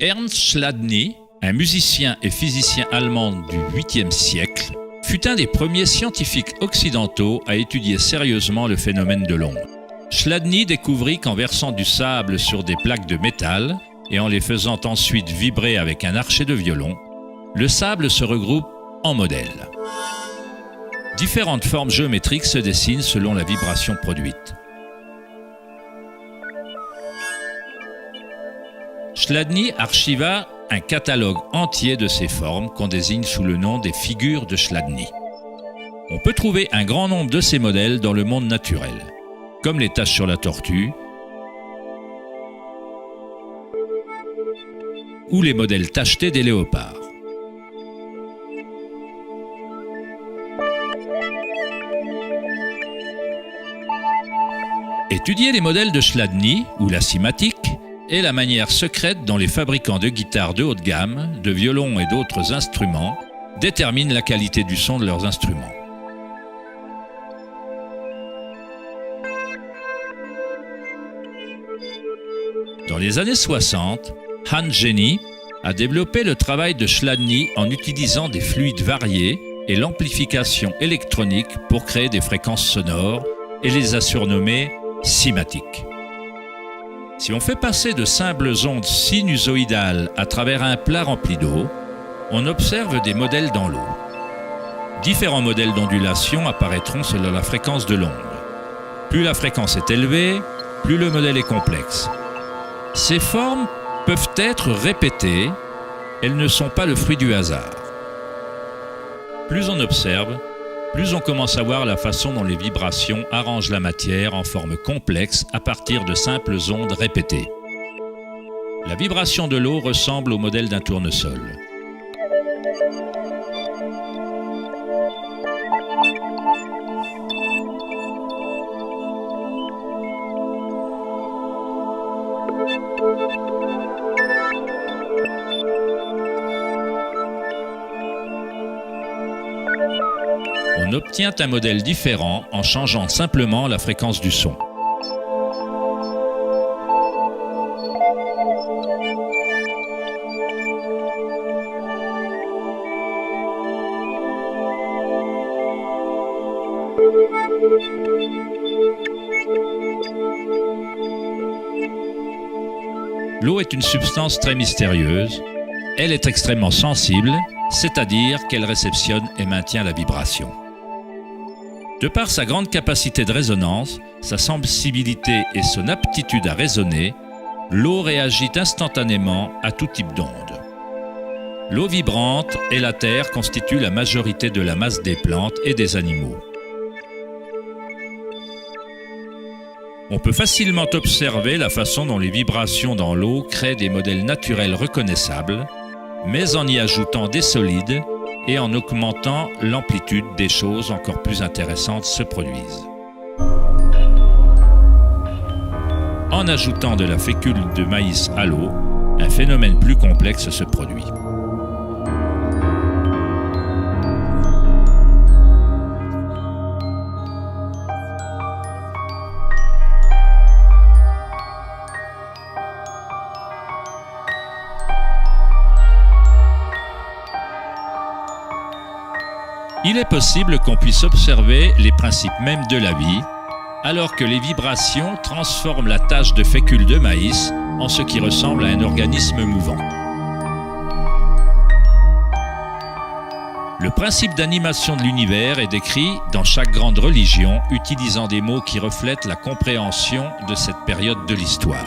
Ernst Chladni, un musicien et physicien allemand du 8e siècle, fut un des premiers scientifiques occidentaux à étudier sérieusement le phénomène de l'onde. Chladni découvrit qu'en versant du sable sur des plaques de métal et en les faisant ensuite vibrer avec un archet de violon, le sable se regroupe en modèles. Différentes formes géométriques se dessinent selon la vibration produite. Chladni archiva un catalogue entier de ces formes qu'on désigne sous le nom des figures de Chladni. On peut trouver un grand nombre de ces modèles dans le monde naturel, comme les taches sur la tortue ou les modèles tachetés des léopards. Étudier les modèles de Chladni ou la cymatique est la manière secrète dont les fabricants de guitares de haute gamme, de violons et d'autres instruments déterminent la qualité du son de leurs instruments. Dans les années 60, Hans Jenny a développé le travail de Chladni en utilisant des fluides variés et l'amplification électronique pour créer des fréquences sonores et les a surnommées cymatiques. Si on fait passer de simples ondes sinusoïdales à travers un plat rempli d'eau, on observe des modèles dans l'eau. Différents modèles d'ondulation apparaîtront selon la fréquence de l'onde. Plus la fréquence est élevée, plus le modèle est complexe. Ces formes peuvent être répétées, elles ne sont pas le fruit du hasard. Plus on observe, plus on commence à voir la façon dont les vibrations arrangent la matière en forme complexe à partir de simples ondes répétées. La vibration de l'eau ressemble au modèle d'un tournesol. On obtient un modèle différent en changeant simplement la fréquence du son. L'eau est une substance très mystérieuse. Elle est extrêmement sensible, c'est-à-dire qu'elle réceptionne et maintient la vibration. De par sa grande capacité de résonance, sa sensibilité et son aptitude à résonner, l'eau réagit instantanément à tout type d'onde. L'eau vibrante et la terre constituent la majorité de la masse des plantes et des animaux. On peut facilement observer la façon dont les vibrations dans l'eau créent des modèles naturels reconnaissables, mais en y ajoutant des solides et en augmentant l'amplitude, des choses encore plus intéressantes se produisent. En ajoutant de la fécule de maïs à l'eau, un phénomène plus complexe se produit. Il est possible qu'on puisse observer les principes mêmes de la vie, alors que les vibrations transforment la tache de fécule de maïs en ce qui ressemble à un organisme mouvant. Le principe d'animation de l'univers est décrit dans chaque grande religion, utilisant des mots qui reflètent la compréhension de cette période de l'histoire.